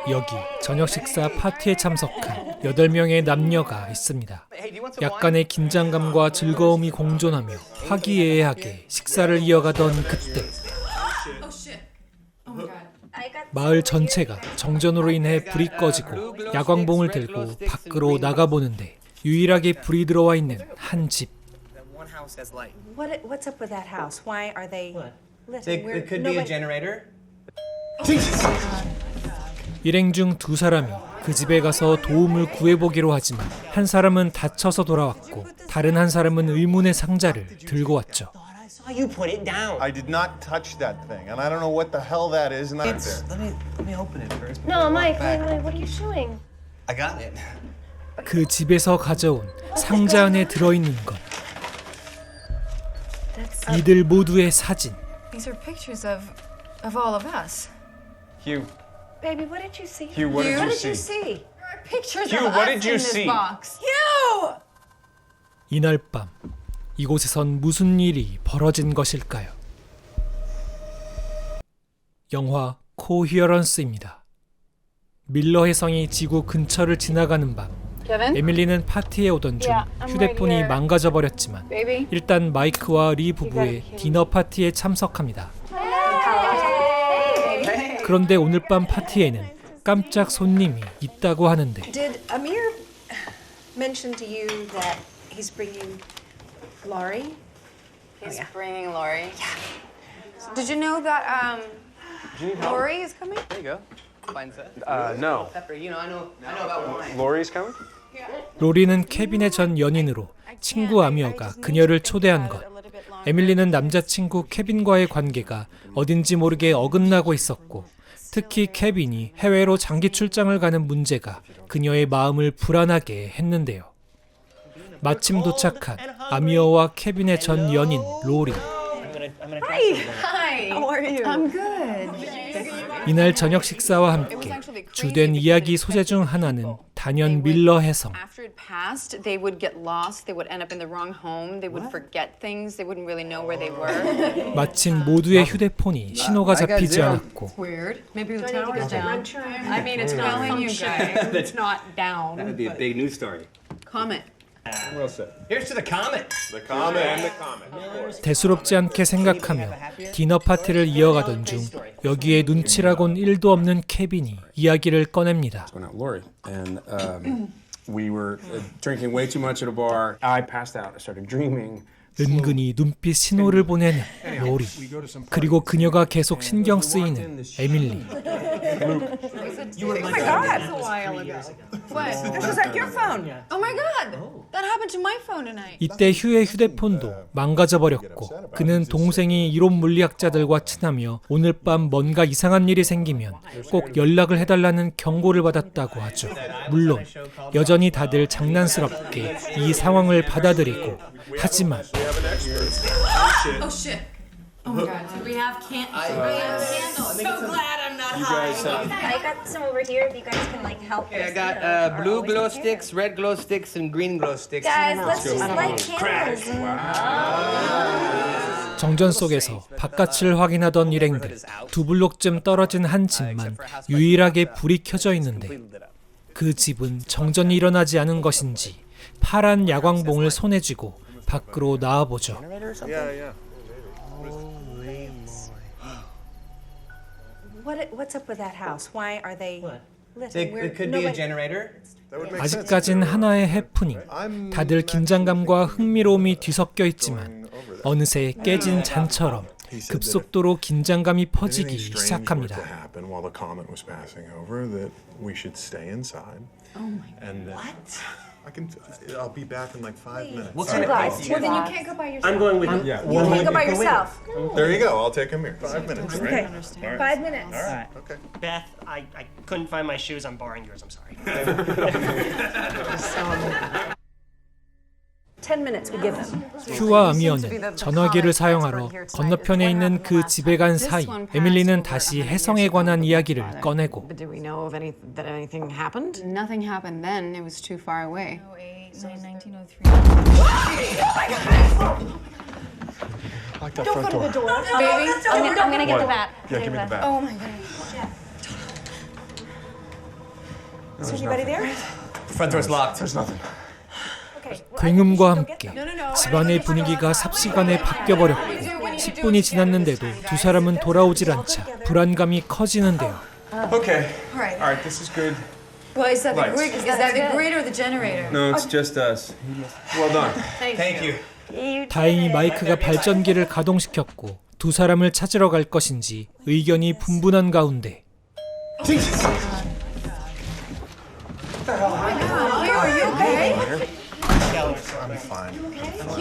여기 저녁 식사 파티에 참석한 8명의 남녀가 있습니다. 약간의 긴장감과 즐거움이 공존하며 화기애애하게 식사를 이어가던 그때 마을 전체가 정전으로 인해 불이 꺼지고 야광봉을 들고 밖으로 나가보는데 유일하게 불이 들어와 있는 한 집. What's up with that house? Why are they lit? It could be a generator. 일행 중 2사람이 그 집에 가서 도움을 구해보기로 하지만 한 사람은 다쳐서 돌아왔고 다른 한 사람은 의문의 상자를 들고 왔죠. You put it down. I did not touch that thing, and I don't know what the hell that is. And Let me open it first. No, Mike, what are you showing? I got it. 그 집에서 가져온 상자 안에 들어있는 것. 이들 모두의 사진. These are pictures of all of us. Hugh, Baby, what did you see? Hugh, what did What you did you see? see? There are pictures Hugh, of what us did you in this see? box. 이날 밤 이곳에선 무슨 일이 벌어진 것일까요? 영화 코히어런스입니다. 밀러 해성이 지구 근처를 지나가는 밤 에밀리는 파티에 오던 중 휴대폰이 망가져버렸지만 일단 마이크와 리 부부의 디너 파티에 참석합니다. 그런데 오늘 밤 파티에는 깜짝 손님이 있다고 하는데 Did Amir mention to you that he's bringing Laurie? He's bringing Laurie. Yeah. Did you know that Laurie is coming? There you go. Fine set. No. Pepper, I know about wine. Lori's coming? 로리는 케빈의 전 연인으로 친구 아미어가 그녀를 초대한 것. 에밀리는 남자친구 케빈과의 관계가 어딘지 모르게 어긋나고 있었고 특히 케빈이 해외로 장기 출장을 가는 문제가 그녀의 마음을 불안하게 했는데요. 마침 도착한 아미어와 케빈의 전 연인 로리. Hi. How are you? I'm good. 이날 저녁 식사와 함께 주된 이야기 소재 중 하나는 단연 밀러 해성. After it passed, they would get lost. They would end up in the wrong home. They would forget things. They wouldn't really know where they were. 마침 모두의 휴대폰이 신호가 잡히지 않았고 Weird. Maybe the tower's down. I mean, it's telling you guys it's not down. That would be a big news story. Comment. Well said. Here's to the comet. The comment and the comment. Of course. 대수롭지 않게 생각하며 디너 파티를 이어가던 중 여기에 눈치라곤 1도 없는 케빈이 이야기를 꺼냅니다. Going out, Lori, and we were drinking way too much at a bar. I passed out. I started dreaming. 은근히 눈빛 신호를 보내는 로리. 그리고 그녀가 계속 신경 쓰이는 에밀리. Oh my God! A while ago. What? This was at your phone. Oh my God! That happened to my phone tonight. 이때 휴의 휴대폰도 망가져버렸고 그는 동생이 이론 물리학자들과 친하며 오늘 밤 뭔가 이상한 일이 생기면 꼭 연락을 해달라는 경고를 받았다고 하죠. 물론 여전히 다들 장난스럽게 이 상황을 받아들이고 하지만 Oh shit! Oh my God! We have candles. So glad I'm not high. I got some over here if you guys can help. I got blue glow sticks, red glow sticks, and green glow sticks. Guys, let's just light candles. 정전 속에서 바깥을 확인하던 일행들. 2블록쯤 떨어진 한 집만 유일하게 불이 켜져 있는데 그 집은 정전이 일어나지 않은 것인지 파란 야광봉을 손에 쥐고 밖으로 나와보죠. Yeah. What's up with that house? Why are they lit? It could be a generator. That would make sense. 아직까진 하나의 해프닝. 다들 긴장감과 흥미로움이 뒤섞여 있지만 어느새 깨진 잔처럼 급속도로 긴장감이 퍼지기 시작합니다. While the comet was passing over, that we should stay inside. Oh my God! What? I'll be back in like 5 minutes. What kind of place? Well, then you can't go by yourself. I'm going with you. Yeah. You can't go by yourself. There you go. I'll take him here. 5 minutes. Okay. Right? 5 minutes. All right. Okay. Beth, I couldn't find my shoes. I'm borrowing yours. I'm sorry. 10 minutes we give them. 휴와 아미어는 전화기를 사용하러 건너편에 있는 그 집에 간 사이 에밀리는 다시 해성에 관한 이야기를 꺼내고 Do we know of that anything happened? Nothing happened then. It was too far away. 1903. Like that front door. Baby, I'm gonna get the bat. What? I'm Yeah, gonna give me the bat. oh my God. Is anybody there? Front door's locked. There's nothing. 굉음과 함께 집안의 분위기가 삽시간에 바뀌어버렸고 10분이 지났는데도 두 사람은 돌아오질 않자 불안감이 커지는데요. Okay. All right. All right, this is good. Well, is that the Lights. grid? Is that the grid or the generator? No, it's just us. Well done. Thank you. 다행히 마이크가 발전기를 가동시켰고 두 사람을 찾으러 갈 것인지 의견이 분분한 가운데 Are you okay? I'm fine.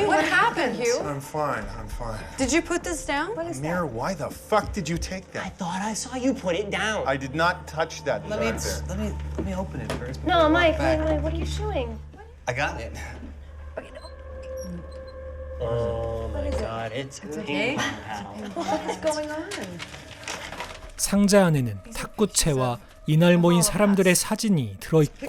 What happened, Hugh? I'm fine. I'm fine. Did you put this down? Amir, why the fuck did you take I that? thought I saw you put it down. I did not touch that Let me, back there. let me open it first. No, Mike, wait, what are you chewing? I got it. Oh my god, it's okay. What is going on? 상자 안에는 탁구채와 이날 모인 사람들의 사진이 들어있고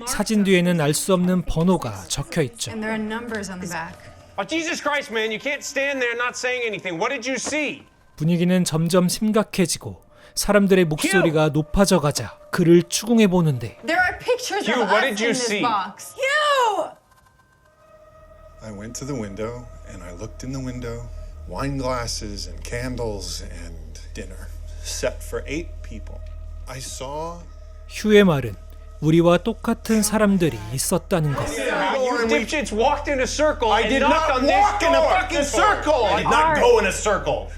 사진 뒤에는 알 수 없는 번호가 적혀있죠. And there are numbers on the back. Oh, Jesus Christ, man, you can't stand there not saying anything. What did you see? 분위기는 점점 심각해지고 사람들의 목소리가 높아져 가자 그를 추궁해 보는데 There are pictures Hugh, of what us did you in this see? box. Hugh! I went to the window and I looked in the window. Wine glasses and candles and dinner set for 8 people. I saw. 휴의 말은 우리와 똑같은 사람들이 있었다는 것. You dipshits walked in a circle I and did knocked not on this walk in a door. fucking circle. I did not go in a circle.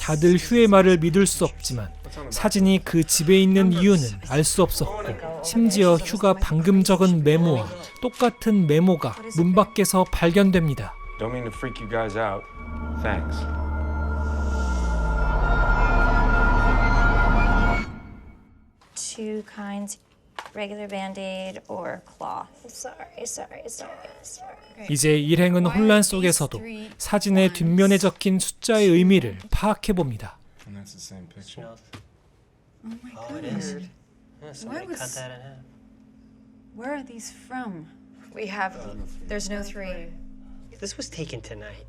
다들 휴의 말을 믿을 수 없지만 사진이 그 집에 있는 이유는 알 수 없었고 심지어 휴가 방금 적은 메모와 똑같은 메모가 문 밖에서 발견됩니다. Don't mean to freak you guys out. Thanks. Two kinds, regular Band-Aid or cloth. Sorry. 이제 일행은 혼란 속에서도 사진의 뒷면에 적힌 숫자의 의미를 파악해 봅니다. And that's the same picture. Oh, it is. Yeah, somebody was- cut that in half. Where are these from? There's no 3. This was taken tonight.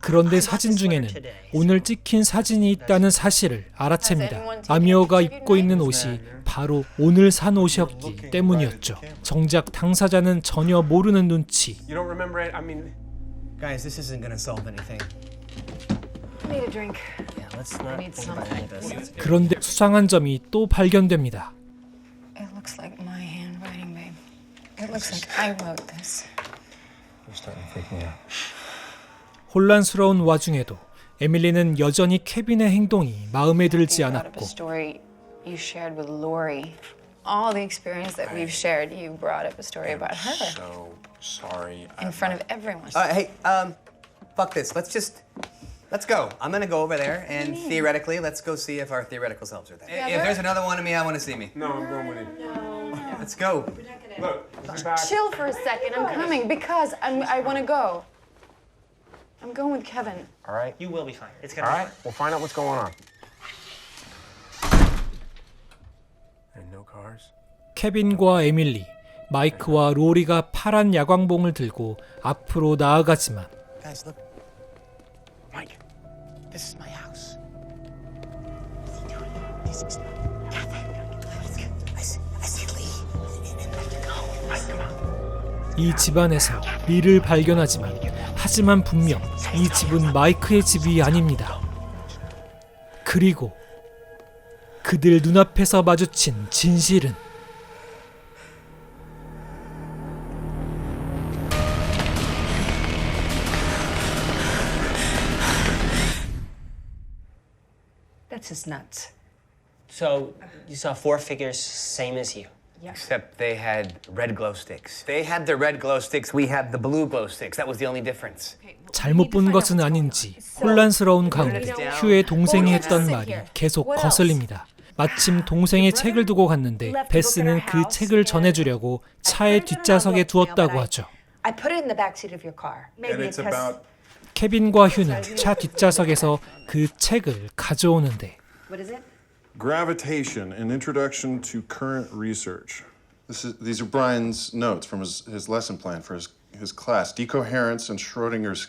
그런데 사진 중에는 오늘 찍힌 사진이 있다는 사실을 알아챕니다. 아미어가 입고 있는 옷이 바로 오늘 산 옷이었기 때문이었죠. 정작 당사자는 전혀 모르는 눈치. You don't remember it? I mean, Guys, this isn't gonna solve anything. I need a drink. Yeah, let's not need think about any of this. 그런데 수상한 점이 또 발견됩니다. It looks like my handwriting, babe. It looks like I wrote this. you're starting to freak me out. 혼란스러운 와중에도 에밀리는 여전히 케빈의 행동이 마음에 들지 않았고 story you shared with Lori. All the experience that we've shared, you brought up a story about her So sorry. in front of everyone. Hey, fuck this. Let's go. I'm gonna go over there and theoretically, let's go see if our theoretical selves are there. If there's another one of me, I want to see me. No, I'm going with you. Let's go. Look, this is back. Chill for a second. I'm coming because I want to go. I'm going with Kevin. All right. You will be fine. It's All gonna right. We'll find out what's going on. And no cars. 케빈과 에밀리, 마이크와 로리가 파란 야광봉을 들고 앞으로 나아가지만 Guys, look. Mike, this is my house. I see Lee. Mike, come on. 이 집안에서 리를 발견하지만 하지만 분명 이 집은 마이크의 집이 아닙니다. 그리고 그들 눈앞에서 마주친 진실은 That's just nuts. So, you saw 4 figures, same as you. Except they had red glow sticks. They had the red glow sticks, we had the blue glow sticks. That was the only difference. 잘못 본 것은 아닌지 혼란스러운 가운데 휴의 동생이 했던 말이 계속 거슬립니다. 마침 동생의 책을 두고 갔는데 베스는 그 책을 전해주려고 차의 뒷좌석에 두었다고 하죠. I put it in the backseat of your car. And it's about. 케빈과 휴는 차 뒷좌석에서 그 책을 가져오는데 What is it? Gravitation, an introduction to current research. These are Brian's notes from his lesson plan for his class. Decoherence and Schrodinger's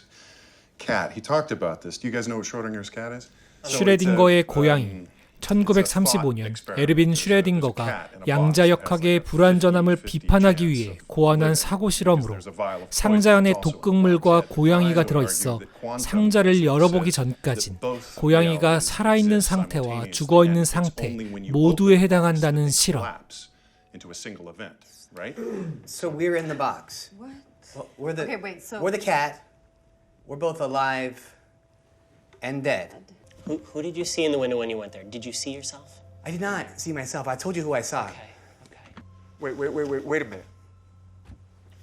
cat. He talked about this. Do you guys know what Schrodinger's cat is? 슈레딩거의 고양이, 1935년 에르빈 슈레딩거가 양자역학의 불완전함을 비판하기 위해 고안한 사고 실험으로 상자 안에 독극물과 고양이가 들어있어 상자를 열어보기 전까진 고양이가 살아있는 상태와 죽어있는 상태 모두에 해당한다는 실험. So we're in the box. What? Well, we're the Okay, wait, so- we're the cat. We're both alive and dead. Who did you see in the window when you went there? Did you see yourself? I did not see myself. I told you who I saw. Okay, okay. Wait a minute.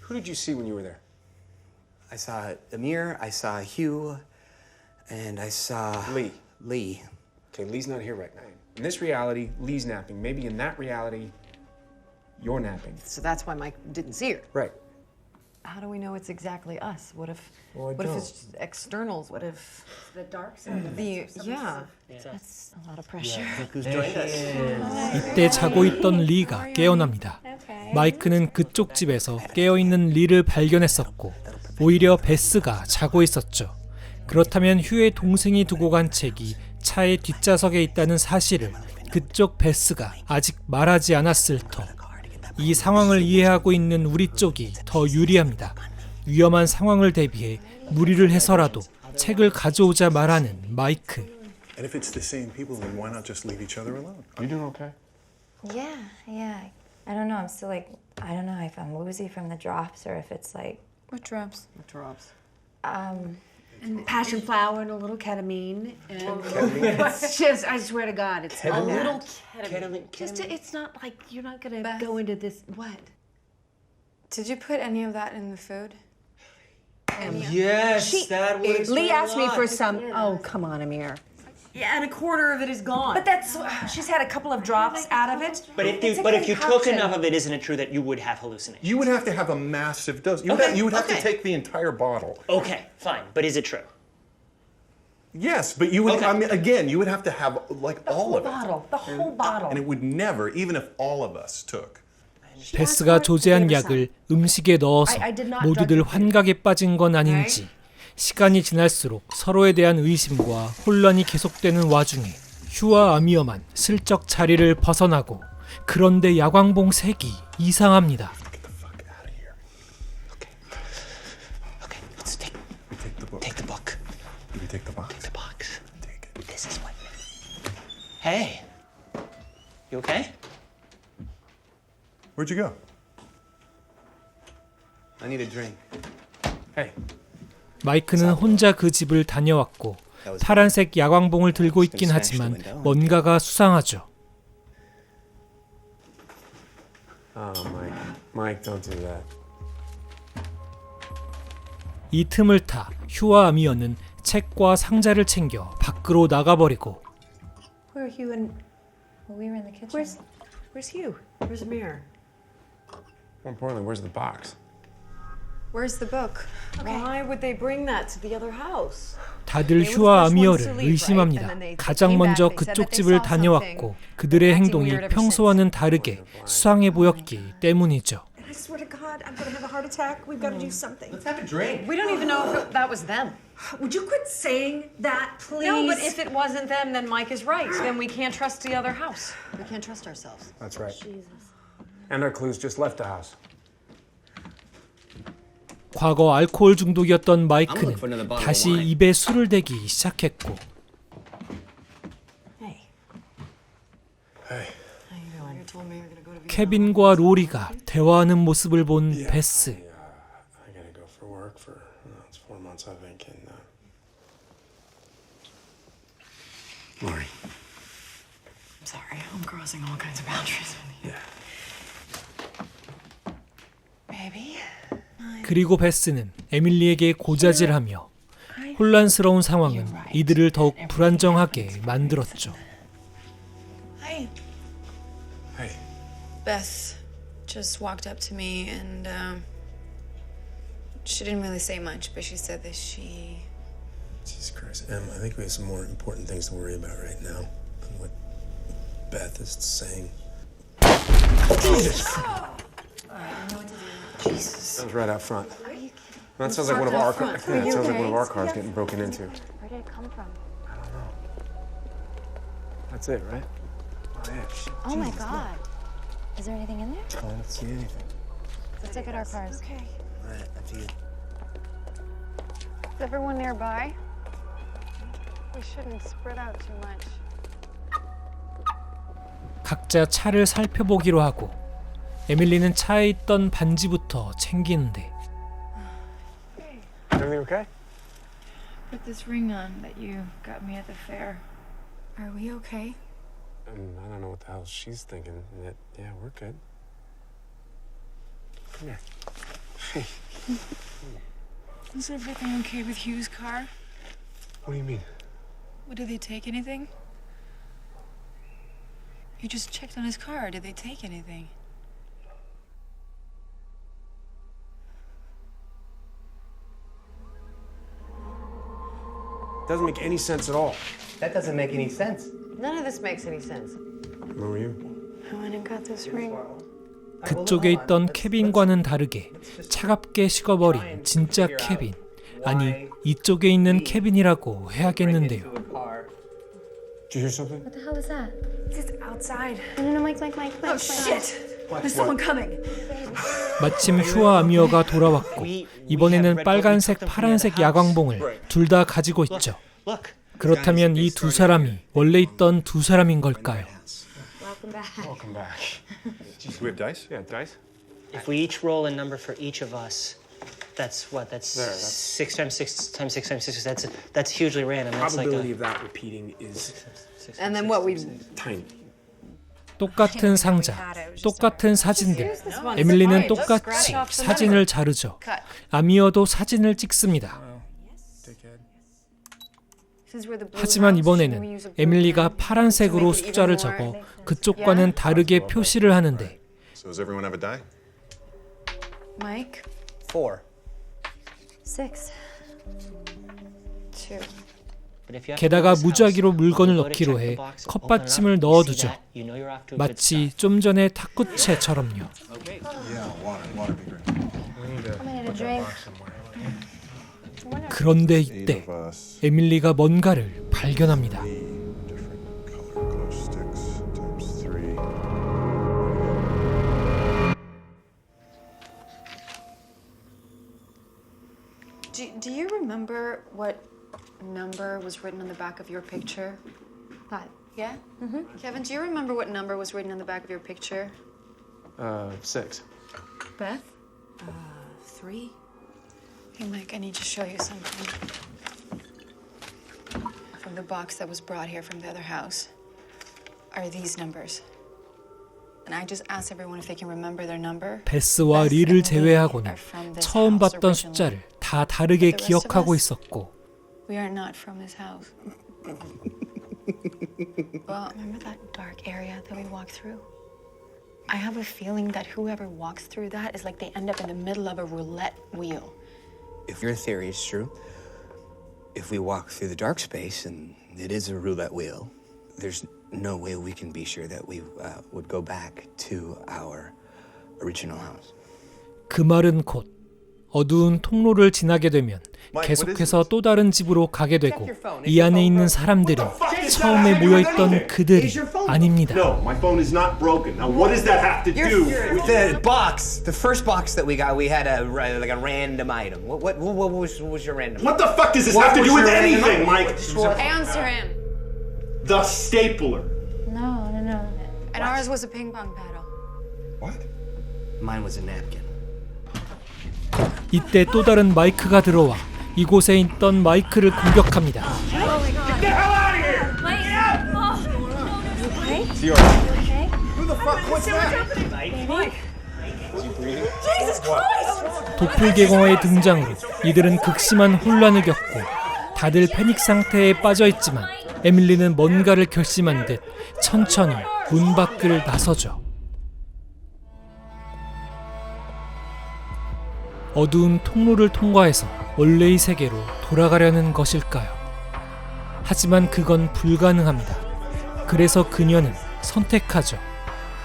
Who did you see when you were there? I saw Amir, I saw Hugh, and I saw Lee. Okay, Lee's not here right now. In this reality, Lee's napping. Maybe in that reality, you're napping. So that's why Mike didn't see her. Right. How do we know it's exactly us? What if? Well, I what if don't. it's just externals? What if The dark side. yeah? That's a lot of pressure. Who's joined us? 이때 자고 있던 리가 깨어납니다. 마이크는 그쪽 집에서 깨어있는 리를 발견했었고 오히려 베스가 자고 있었죠. 그렇다면 휴의 동생이 두고 간 책이 차의 뒷좌석에 있다는 사실을 그쪽 베스가 아직 말하지 않았을 터. 이 상황을 이해하고 있는 우리 쪽이 더 유리합니다. 위험한 상황을 대비해 무리를 해서라도 책을 가져오자 말하는 마이크. And if it's the same people, then why not just leave each other alone? You doing okay? Yeah. I don't know. I'm still like, I don't know if I'm woozy from the drops or if it's like, What drops? Drops. And passion flower and a little ketamine. And it's just, I swear to God, it's a little ketamine. Just, it's not like you're not gonna Beth. go into this. What? Did you put any of that in the food? Yes, that was. Lee asked me for some. Oh, come on, Amir. Yeah, and a quarter of it is gone. But that's she's had a couple of drops out of it. But It's a if you took concoction. enough of it, isn't it true that you would have hallucinations? You would have to have a massive dose. You would have to take the entire bottle. Okay, fine. But is it true? Yes, but you would. Okay. I mean, again, you would have to have like all of it. The whole bottle. And it would never, even if all of us took. 베스가 조제한 약을 음식에 넣어서 모두들 환각에 빠진 건 아닌지 시간이 지날수록 서로에 대한 의심과 혼란이 계속되는 와중에 휴와 아미어만 슬쩍 자리를 벗어나고 그런데 야광봉 색이 이상합니다. Get the fuck out of here. Okay, let's take We take the book. the book. We take the box. The box. Take it. This is what. Hey, you okay? Where'd you go? I need a drink. Hey. 마이크는 혼자 그 집을 다녀왔고 파란색 야광봉을 들고 있긴 하지만 뭔가가 수상하죠. Oh, Mike, don't do that. 이 틈을 타 휴와 아미어는 책과 상자를 챙겨 밖으로 나가버리고 Where are Hugh and well, we were in the kitchen. Where's Hugh? Where's Amir? More importantly, where's the box? where's the book? Why would they bring that to the other house? 다들 휴와 아미어를 의심합니다. 가장 먼저 그쪽 집을 다녀왔고 그들의 행동이 평소와는 다르게 수상해 보였기 때문이죠. I swear to God, I'm gonna have a heart attack. We've got to do something. Let's have a drink. We don't even know if that was them. Would you quit saying that, please? No, but if it wasn't them, then Mike is right. Then we can't trust the other house. We can't trust ourselves. That's right. And our clues just left the house. 과거 알코올 중독이었던 마이크는 다시 입에 술을 대기 시작했고 Hey. Hey. How you doing? You told me you're gonna go to Vietnam. 케빈과 로리가 대화하는 모습을 본 베스. I gotta go for work for it's 4 months, I think, and Lori. I'm sorry. I'm crossing all kinds of boundaries with you. Baby. 그리고 베스는 에밀리에게 고자질하며 혼란스러운 상황은 이들을 더욱 불안정하게 만들었죠. Hi. Hey. Beth just walked up to me and she didn't really say much, but she said that she... Jesus Christ, Em, I think we have some more important things to worry about right now than what Beth is saying. Jesus Christ! Jesus. That was right out front. That sounds like one of our cars. Yeah, it sounds like one of our cars getting broken into. Where did it come from? I don't know. I That's it, right? Oh, yeah. Shit. Oh my God. Is there anything in there? I don't see anything. Let's look at our cars. Okay. All right, up to you. Is everyone nearby? We shouldn't spread out too much. 각자 차를 살펴보기로 하고 에밀리는 차에 있던 반지부터 챙기는데 Everything okay? Put this ring on that you got me at the fair. Are we okay? I don't know what the hell she's thinking. Yet, yeah, we're good. Come here. Is everything okay with Hugh's car? What do you mean? Well, did they take anything? You just checked on his car. Did they take anything? Doesn't make any sense at all. That doesn't make any sense. None of this makes any sense. Where were you? I went and got this ring. 그쪽에 있던 케빈과는 다르게 차갑게 식어버린 진짜 케빈. 아니, 이쪽에 있는 케빈이라고 해야겠는데요. Did you hear something? What the hell is that? It's outside. No, Mike. Oh shit! There's someone coming. 마침 휴와 아미어가 돌아왔고 이번에는 빨간색, 파란색 야광봉을 둘 다 가지고 있죠. 그렇다면 이 두 사람이 원래 있던 두 사람인 걸까요? Welcome back. Welcome back. Do we have dice? Yeah, dice. If we each roll a number for each of us, that's what? That's There, that's- 6 times 6 times 6 times 6. That's hugely random. That's like Probability a, of that repeating is And then what we tiny. 똑같은 상자, 똑같은 사진들. 에밀리는 똑같이 사진을 자르죠. 아미어도 사진을 찍습니다. 하지만 이번에는 에밀리가 파란색으로 숫자를 적어 그쪽과는 다르게 표시를 하는데 So does everyone have a die? Mike 4. 6. 2. but if you have to 게다가 leave this 무작위로 house, 물건을 go to 넣기로 check the 해 box, open it up, 컵받침을 you see 넣어두죠. that, you know you're off to a good 마치 start. 좀 전에 탁구채처럼요. Yeah, water be great. We need a I need a drink. box somewhere. 그런데 8 이때 of us. 에밀리가 뭔가를 발견합니다. Different color glow sticks times 3. Do you remember what number was written on the back of your picture? 5. Yeah? Kevin, do you remember what number was written on the back of your picture? 6. Beth? 3. Hey, Mike, I need to show you something. From the box that was brought here from the other house are these numbers. And I just asked everyone if they can remember their number. 베스와 리를 제외하고는 처음 봤던 숫자를 다 다르게 기억하고 있었고 We are not from this house. Well, remember that dark area that we walked through? I have a feeling that whoever walks through that is like they end up in the middle of a roulette wheel. If your theory is true, if we walk through the dark space and it is a roulette wheel, there's no way we can be sure that we would go back to our original house. 그 말은 곧 어두운 통로를 지나게 되면 계속해서 또 다른 집으로 가게 되고 이 안에 있는 사람들은 처음에 모여있던 그들이 아닙니다. No, my phone is not broken. Now, what does that have to do? The box, the first box that we got, we had like a random item. What was your random? What the fuck does this have to do with anything, Mike? Answer him. The stapler. No. And ours was a ping pong paddle. What? Mine was a napkin. 이때 또 다른 마이크가 들어와 이곳에 있던 마이크를 공격합니다. Get the hell out of here! Who the fuck? What's that? 도플갱어의 등장으로 이들은 극심한 혼란을 겪고 다들 패닉 상태에 빠져 있지만 에밀리는 뭔가를 결심한 듯 천천히 문 밖을 나서죠. 어두운 통로를 통과해서 원래의 세계로 돌아가려는 것일까요? 하지만 그건 불가능합니다. 그래서 그녀는 선택하죠.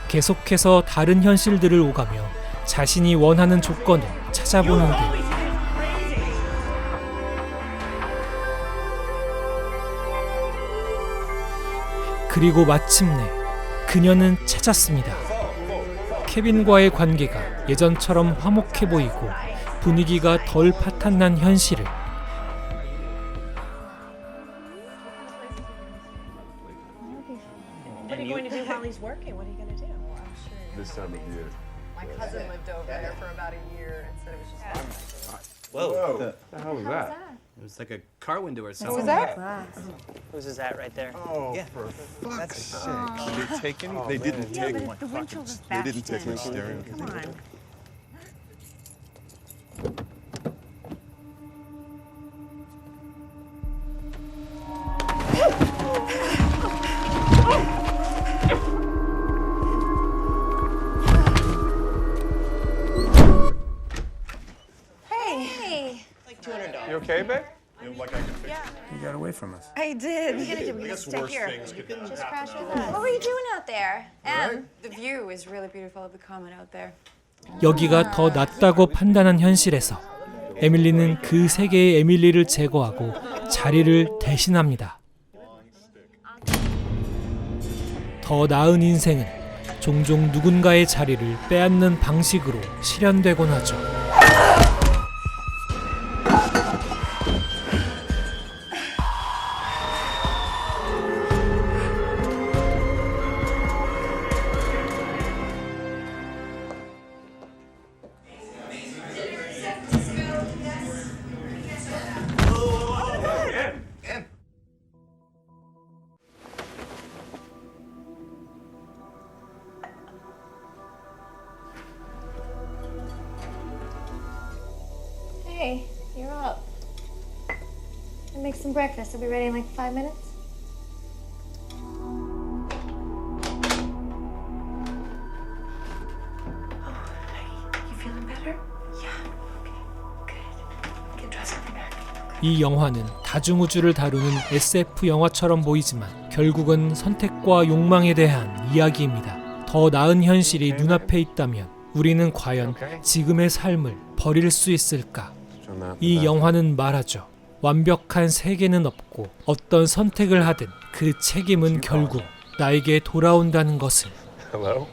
계속해서 다른 현실들을 오가며 자신이 원하는 조건을 찾아보는 길. 그리고 마침내 그녀는 찾았습니다. 케빈과의 관계가 예전처럼 화목해 보이고 분위기가 덜 파탄난 현실을 What are you going to do while he's working? What are you going to do? This time of year. My cousin lived over there for about a year and said it was just fun. Whoa. What the hell was that? It was like a car window or What something. was that? Whose is that right there? Oh, Yeah. for fuck's sake. Did they take any? They didn't take my the windshield is They didn't take my bashed in. stereo. Come on. Hey. You okay, babe? Like I can fix it. You got away from us. I did. What are you going to do? We're going to stay Worse here. things could happen. Just crash with us. What were you doing out there? The view is really beautiful of the comet out there. 여기가 더 낫다고 판단한 현실에서 에밀리는 그 세계의 에밀리를 제거하고 자리를 대신합니다. 더 나은 인생은 종종 누군가의 자리를 빼앗는 방식으로 실현되곤 하죠. Hey, you're up. I'll make some breakfast. It'll be ready in like 5 minutes. You feeling better? Yeah. Okay. Good. Get dressed and be back. 이 영화는 다중우주를 다루는 SF 영화처럼 보이지만 결국은 선택과 욕망에 대한 이야기입니다. 더 나은 현실이 눈앞에 있다면 우리는 과연 지금의 삶을 버릴 수 있을까? 이 영화는 말하죠. 완벽한 세계는 없고 어떤 선택을 하든 그 책임은 결국 나에게 돌아온다는 것을. Hello?